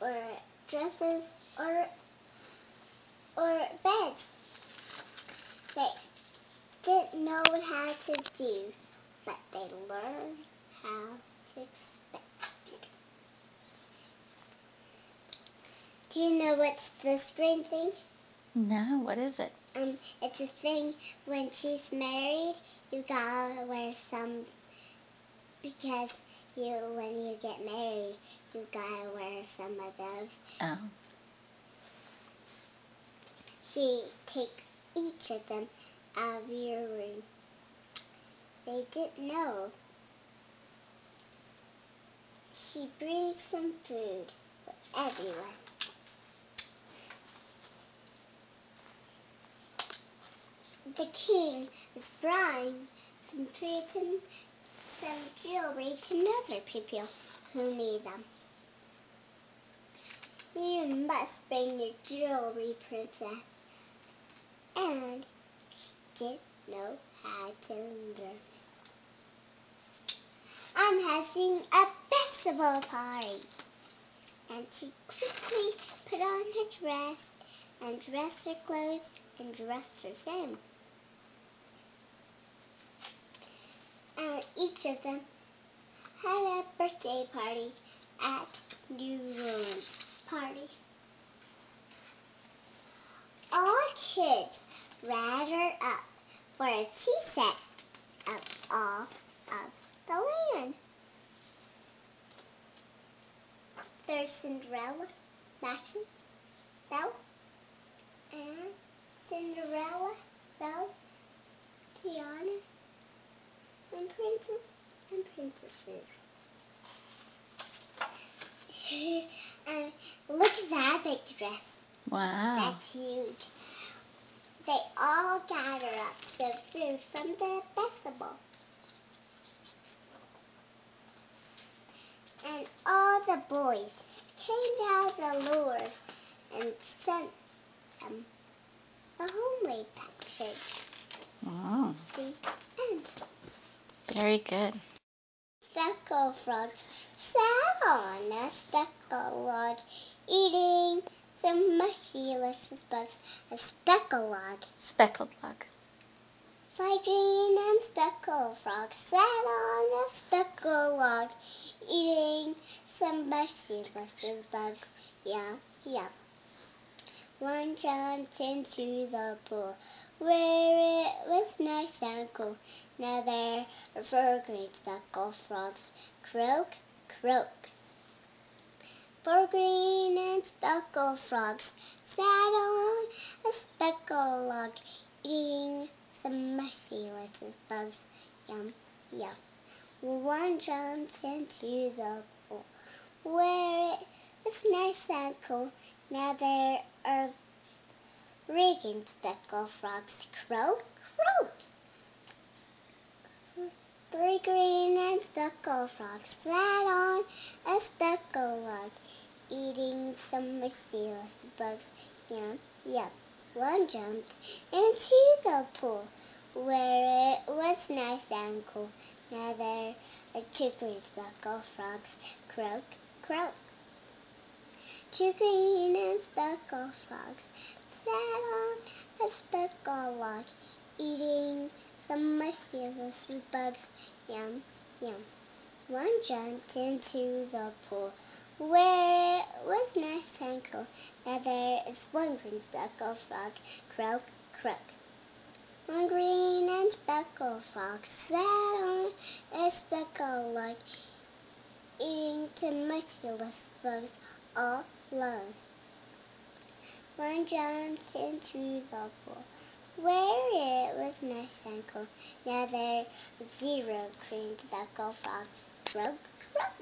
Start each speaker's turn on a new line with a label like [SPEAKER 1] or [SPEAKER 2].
[SPEAKER 1] or dresses or beds. They didn't know how to do, but they learned how to expect. Do you know what's this green thing?
[SPEAKER 2] No, what is it?
[SPEAKER 1] It's a thing when she's married, you gotta wear some, because when you get married, you gotta wear some of those.
[SPEAKER 2] Oh.
[SPEAKER 1] She take each of them out of your room. They didn't know. She brings some food for everyone. The king is buying some food and some jewelry to other people who need them. You must bring your jewelry, princess. And she didn't know how to learn. I'm having a festival party. And she quickly put on her dress and dressed her clothes and dressed herself. And each of them had a birthday party at New Orleans party. All kids gathered up for a tea set of all of the land. There's Cinderella, Maxie, Belle, and Cinderella, Belle, Tiana, and Princess and Princesses. And look at that big dress.
[SPEAKER 2] Wow.
[SPEAKER 1] That's huge. They all gather up some food from the festival. And all the boys came down the lure and sent them a homemade package.
[SPEAKER 2] Wow.
[SPEAKER 1] The end.
[SPEAKER 2] Very good.
[SPEAKER 1] Speckle frogs sat on a speckle log, eating some mushy delicious bugs. A speckle log.
[SPEAKER 2] Speckled log.
[SPEAKER 1] Fly green and speckle frogs sat on a speckle log, eating some mushy delicious bugs. Yum, yum. One jumped into the pool, where it was nice and cool. Now there are 4 green speckled frogs. Croak, croak. 4 green and speckled frogs sat on a speckled log, eating some mushy lettuce bugs. Yum, yum. One jumped into the pool, where it was nice and cool. Now there are 3 green speckled frogs. Croak, croak. 3 green and speckled frogs sat on a speckled log, eating some mushy bugs. Yum, yum. One jumped into the pool, where it was nice and cool. Now there are 2 green speckled frogs. Croak, croak. 2 green and speckled frogs sat on a speckled log, eating some mushy little bugs. Yum, yum. One jumped into the pool, where it was nice and cool. Now there is 1 green speckled frog. Croak, croak. 1 green and speckled frog sat on a speckled log, eating some mushy little bugs all alone. One jumped into the pool, where it was nice and cool. Now there are 0 green speckled frogs. Croak, croak.